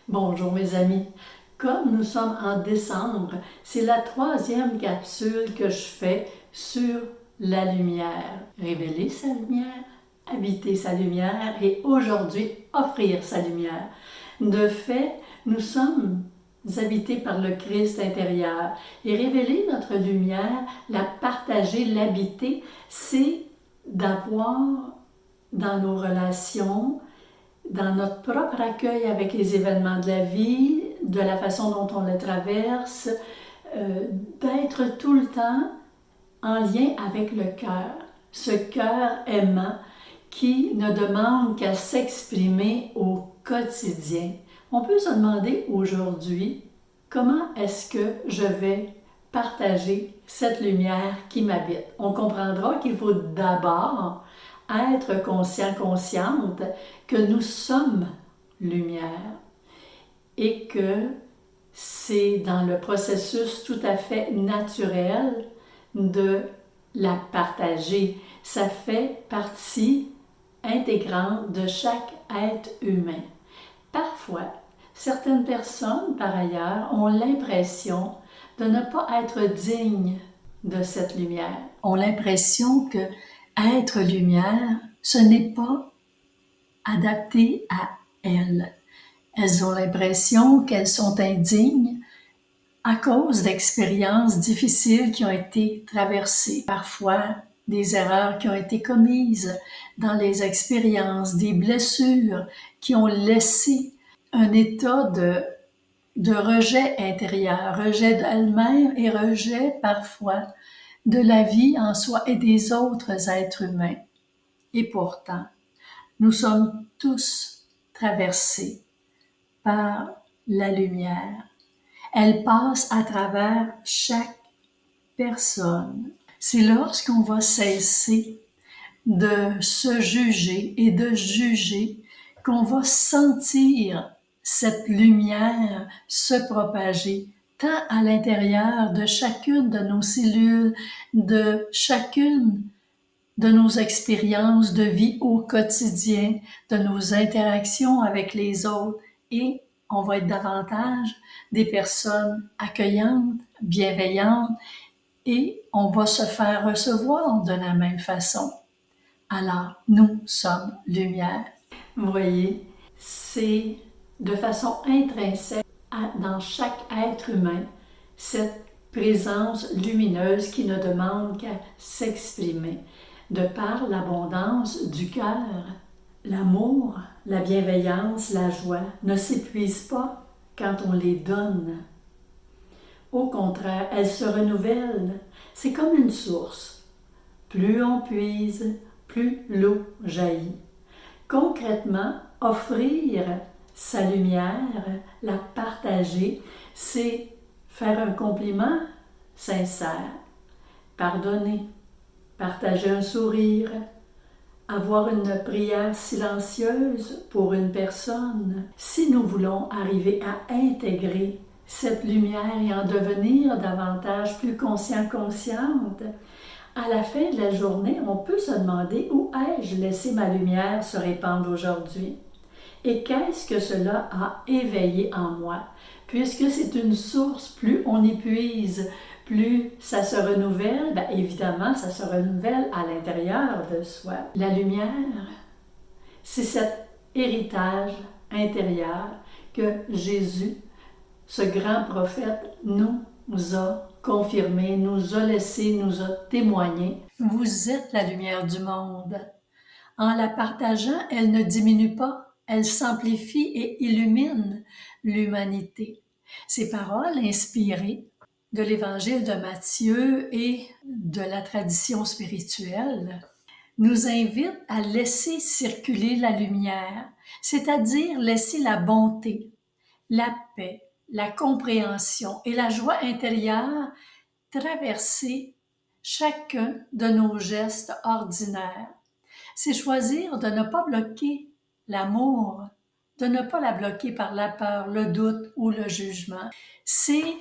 Bonjour mes amis. Comme nous sommes en décembre, c'est la troisième capsule que je fais sur la lumière. Révéler sa lumière, habiter sa lumière et aujourd'hui offrir sa lumière. De fait, nous sommes habités par le Christ intérieur et révéler notre lumière, la partager, l'habiter, c'est d'avoir dans nos relations, dans notre propre accueil avec les événements de la vie, de la façon dont on les traverse, d'être tout le temps en lien avec le cœur, ce cœur aimant qui ne demande qu'à s'exprimer au quotidien. On peut se demander aujourd'hui, comment est-ce que je vais partager cette lumière qui m'habite? On comprendra qu'il faut d'abord être conscient, consciente que nous sommes lumière et que c'est dans le processus tout à fait naturel de la partager. Ça fait partie intégrante de chaque être humain. Parfois, certaines personnes, par ailleurs, ont l'impression de ne pas être dignes de cette lumière. Ont l'impression que être lumière, ce n'est pas adapté à elles. Elles ont l'impression qu'elles sont indignes à cause d'expériences difficiles qui ont été traversées, parfois des erreurs qui ont été commises dans les expériences, des blessures qui ont laissé un état de rejet intérieur, rejet d'elles-mêmes et rejet parfois de la vie en soi et des autres êtres humains. Et pourtant, nous sommes tous traversés par la lumière. Elle passe à travers chaque personne. C'est lorsqu'on va cesser de se juger et de juger qu'on va sentir cette lumière se propager tant à l'intérieur de chacune de nos cellules, de chacune de nos expériences de vie au quotidien, de nos interactions avec les autres et on va être davantage des personnes accueillantes, bienveillantes et on va se faire recevoir de la même façon. Alors, nous sommes lumière. Vous voyez, c'est de façon intrinsèque dans chaque être humain cette présence lumineuse qui ne demande qu'à s'exprimer. De par l'abondance du cœur, l'amour, la bienveillance, la joie ne s'épuisent pas quand on les donne. Au contraire, elles se renouvellent. C'est comme une source. Plus on puise, plus l'eau jaillit. Concrètement, offrir sa lumière, la partager, c'est faire un compliment sincère, pardonner, partager un sourire, avoir une prière silencieuse pour une personne. Si nous voulons arriver à intégrer cette lumière et en devenir davantage plus conscient, consciente, à la fin de la journée, on peut se demander où ai-je laissé ma lumière se répandre aujourd'hui? Et qu'est-ce que cela a éveillé en moi? Puisque c'est une source, plus on épuise, plus ça se renouvelle, bien évidemment, ça se renouvelle à l'intérieur de soi. La lumière, c'est cet héritage intérieur que Jésus, ce grand prophète, nous a confirmé, nous a laissé, nous a témoigné. Vous êtes la lumière du monde. En la partageant, elle ne diminue pas, elle s'amplifie et illumine l'humanité. Ces paroles inspirées de l'Évangile de Matthieu et de la tradition spirituelle nous invitent à laisser circuler la lumière, c'est-à-dire laisser la bonté, la paix, la compréhension et la joie intérieure traverser chacun de nos gestes ordinaires. C'est choisir de ne pas bloquer l'amour, de ne pas la bloquer par la peur, le doute ou le jugement. C'est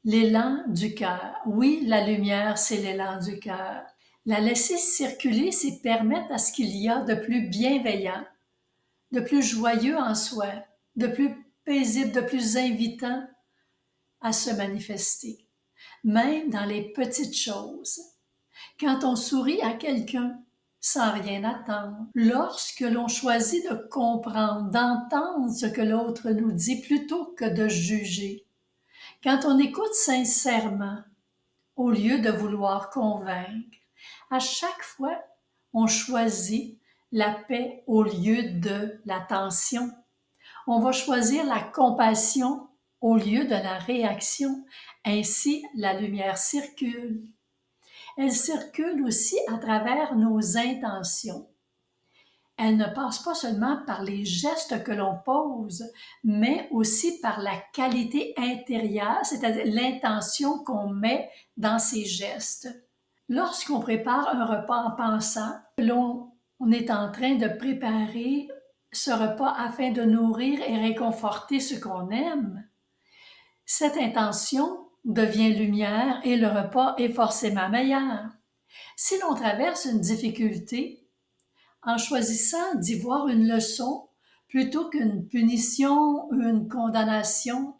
l'élan du cœur. Oui, la lumière, c'est l'élan du cœur. La laisser circuler, c'est permettre à ce qu'il y a de plus bienveillant, de plus joyeux en soi, de plus paisible, de plus invitant à se manifester, même dans les petites choses. Quand on sourit à quelqu'un sans rien attendre, lorsque l'on choisit de comprendre, d'entendre ce que l'autre nous dit plutôt que de juger, quand on écoute sincèrement au lieu de vouloir convaincre, à chaque fois, on choisit la paix au lieu de la tension. On va choisir la compassion au lieu de la réaction. Ainsi, la lumière circule. Elle circule aussi à travers nos intentions. Elle ne passe pas seulement par les gestes que l'on pose, mais aussi par la qualité intérieure, c'est-à-dire l'intention qu'on met dans ces gestes. Lorsqu'on prépare un repas en pensant que l'on est en train de préparer ce repas afin de nourrir et réconforter ce qu'on aime, cette intention devient lumière et le repas est forcément meilleur. Si l'on traverse une difficulté, en choisissant d'y voir une leçon plutôt qu'une punition ou une condamnation,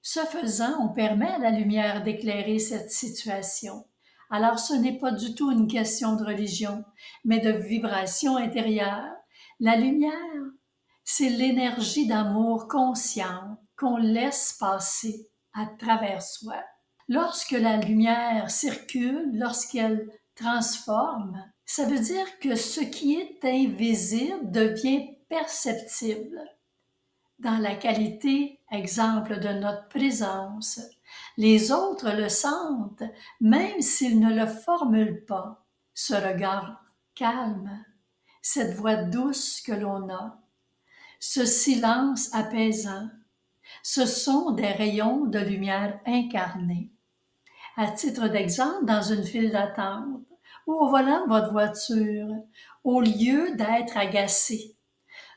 ce faisant, on permet à la lumière d'éclairer cette situation. Alors ce n'est pas du tout une question de religion, mais de vibration intérieure. La lumière, c'est l'énergie d'amour consciente qu'on laisse passer à travers soi. Lorsque la lumière circule, lorsqu'elle transforme, ça veut dire que ce qui est invisible devient perceptible. Dans la qualité, exemple de notre présence, les autres le sentent, même s'ils ne le formulent pas. Ce regard calme, cette voix douce que l'on a, ce silence apaisant, ce sont des rayons de lumière incarnés. À titre d'exemple, dans une file d'attente ou au volant de votre voiture, au lieu d'être agacé,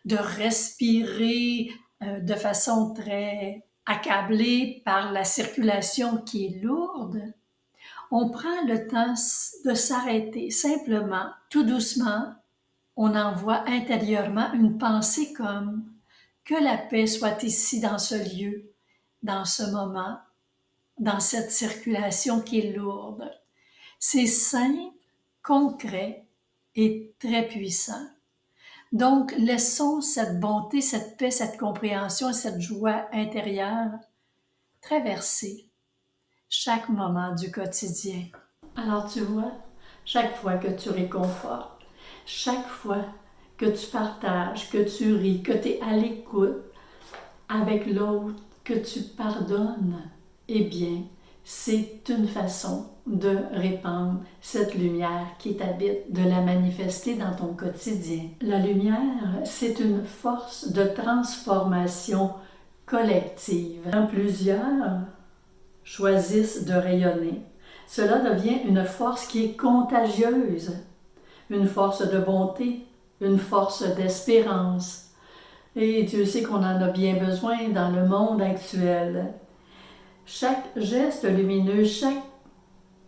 de respirer de façon très accablée par la circulation qui est lourde, on prend le temps de s'arrêter simplement, tout doucement. On envoie intérieurement une pensée comme « Que la paix soit ici dans ce lieu, dans ce moment, dans cette circulation qui est lourde. » C'est simple, concret et très puissant. Donc, laissons cette bonté, cette paix, cette compréhension, cette joie intérieure traverser chaque moment du quotidien. Alors, tu vois, chaque fois que tu réconfortes, chaque fois que tu partages, que tu ris, que tu es à l'écoute avec l'autre, que tu pardonnes, eh bien, c'est une façon de répandre cette lumière qui t'habite, de la manifester dans ton quotidien. La lumière, c'est une force de transformation collective. Quand plusieurs choisissent de rayonner, cela devient une force qui est contagieuse, une force de bonté, une force d'espérance. Et Dieu sait qu'on en a bien besoin dans le monde actuel. Chaque geste lumineux, chaque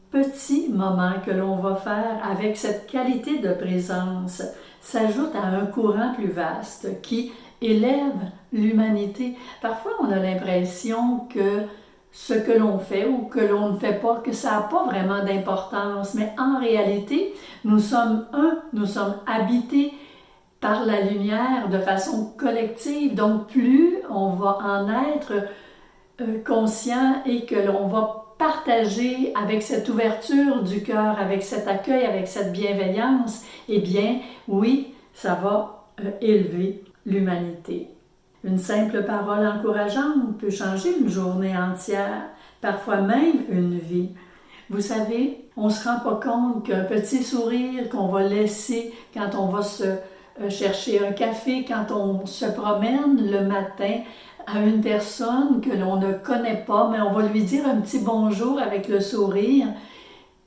petit moment que l'on va faire avec cette qualité de présence s'ajoute à un courant plus vaste qui élève l'humanité. Parfois, on a l'impression que ce que l'on fait ou que l'on ne fait pas, que ça n'a pas vraiment d'importance, mais en réalité, nous sommes nous sommes habités par la lumière de façon collective. Donc, plus on va en être conscient et que l'on va partager avec cette ouverture du cœur, avec cet accueil, avec cette bienveillance, eh bien, oui, ça va élever l'humanité. Une simple parole encourageante peut changer une journée entière, parfois même une vie. Vous savez, on ne se rend pas compte qu'un petit sourire qu'on va laisser quand on va se chercher un café, quand on se promène le matin, à une personne que l'on ne connaît pas, mais on va lui dire un petit bonjour avec le sourire.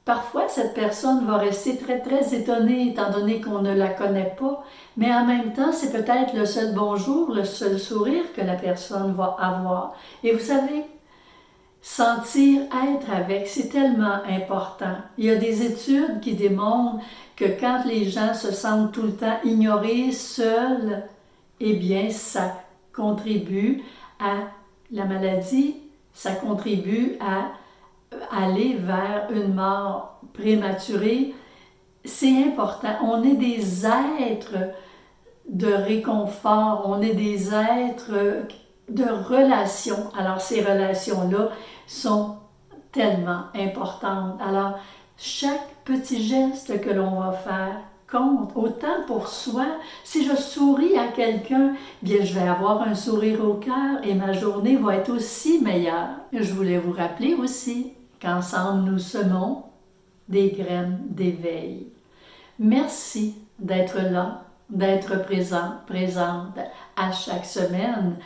Parfois, cette personne va rester très, très étonnée étant donné qu'on ne la connaît pas, mais en même temps, c'est peut-être le seul bonjour, le seul sourire que la personne va avoir. Et vous savez, sentir être avec, c'est tellement important. Il y a des études qui démontrent que quand les gens se sentent tout le temps ignorés, seuls, eh bien, ça contribue à la maladie, ça contribue à aller vers une mort prématurée. C'est important. On est des êtres de réconfort, on est des êtres de relations. Alors ces relations-là sont tellement importantes. Alors chaque petit geste que l'on va faire compte, autant pour soi. Si je souris à quelqu'un, bien je vais avoir un sourire au cœur et ma journée va être aussi meilleure. Je voulais vous rappeler aussi qu'ensemble nous semons des graines d'éveil. Merci d'être là, d'être présente à chaque semaine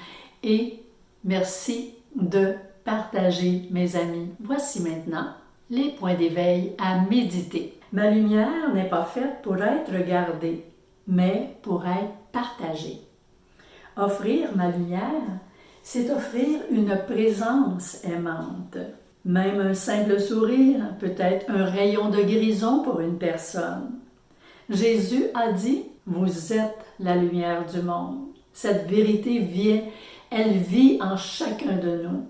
et merci de partager, mes amis. Voici maintenant les points d'éveil à méditer. Ma lumière n'est pas faite pour être regardée, mais pour être partagée. Offrir ma lumière, c'est offrir une présence aimante. Même un simple sourire peut être un rayon de guérison pour une personne. Jésus a dit « Vous êtes la lumière du monde ». Cette vérité vient, elle vit en chacun de nous.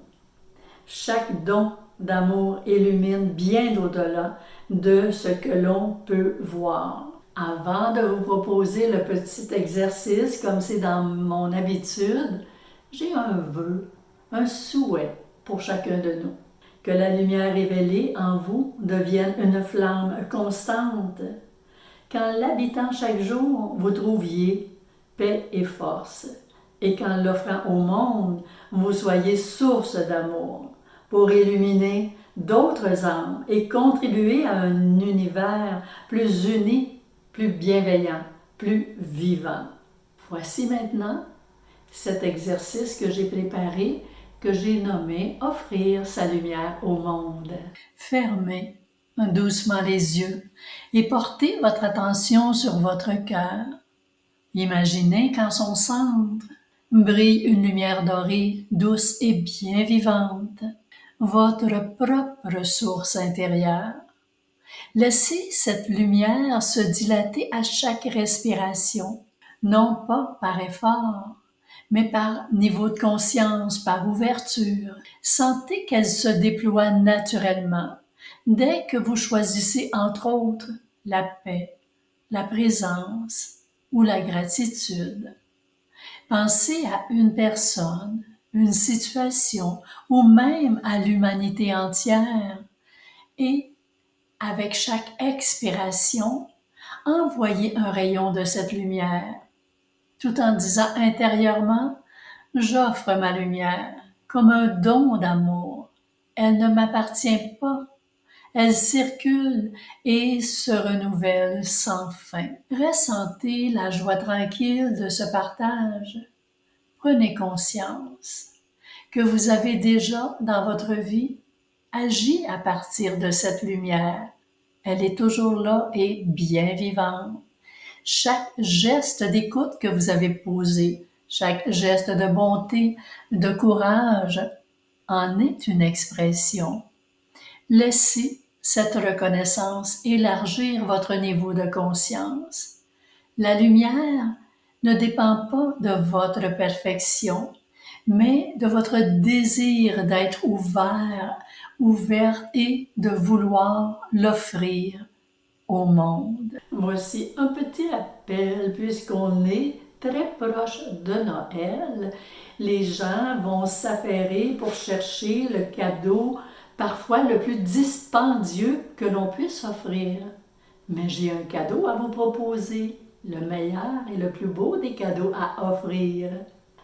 Chaque don d'amour illumine bien au-delà de ce que l'on peut voir. Avant de vous proposer le petit exercice, comme c'est dans mon habitude, j'ai un vœu, un souhait pour chacun de nous. Que la lumière révélée en vous devienne une flamme constante. Qu'en l'habitant chaque jour, vous trouviez paix et force. Et qu'en l'offrant au monde, vous soyez source d'amour pour illuminer d'autres âmes et contribuer à un univers plus uni, plus bienveillant, plus vivant. Voici maintenant cet exercice que j'ai préparé, que j'ai nommé « Offrir sa lumière au monde ». Fermez doucement les yeux et portez votre attention sur votre cœur. Imaginez qu'en son centre brille une lumière dorée, douce et bien vivante, votre propre source intérieure. Laissez cette lumière se dilater à chaque respiration, non pas par effort, mais par niveau de conscience, par ouverture. Sentez qu'elle se déploie naturellement dès que vous choisissez, entre autres, la paix, la présence ou la gratitude. Pensez à une personne, une situation ou même à l'humanité entière et, avec chaque expiration, envoyez un rayon de cette lumière, tout en disant intérieurement « J'offre ma lumière comme un don d'amour. Elle ne m'appartient pas. Elle circule et se renouvelle sans fin. » Ressentez la joie tranquille de ce partage. Prenez conscience que vous avez déjà dans votre vie agi à partir de cette lumière. Elle est toujours là et bien vivante. Chaque geste d'écoute que vous avez posé, chaque geste de bonté, de courage, en est une expression. Laissez cette reconnaissance élargir votre niveau de conscience. La lumière ne dépend pas de votre perfection, mais de votre désir d'être ouverte et de vouloir l'offrir au monde. Voici un petit rappel, puisqu'on est très proche de Noël. Les gens vont s'affairer pour chercher le cadeau, parfois le plus dispendieux que l'on puisse offrir. Mais j'ai un cadeau à vous proposer, le meilleur et le plus beau des cadeaux à offrir.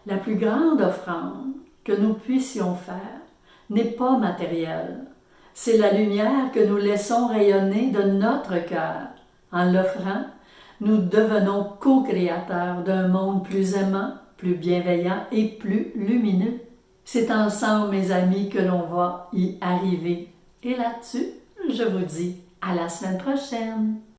La plus grande offrande que nous puissions faire n'est pas matérielle. C'est la lumière que nous laissons rayonner de notre cœur. En l'offrant, nous devenons co-créateurs d'un monde plus aimant, plus bienveillant et plus lumineux. C'est ensemble, mes amis, que l'on va y arriver. Et là-dessus, je vous dis à la semaine prochaine.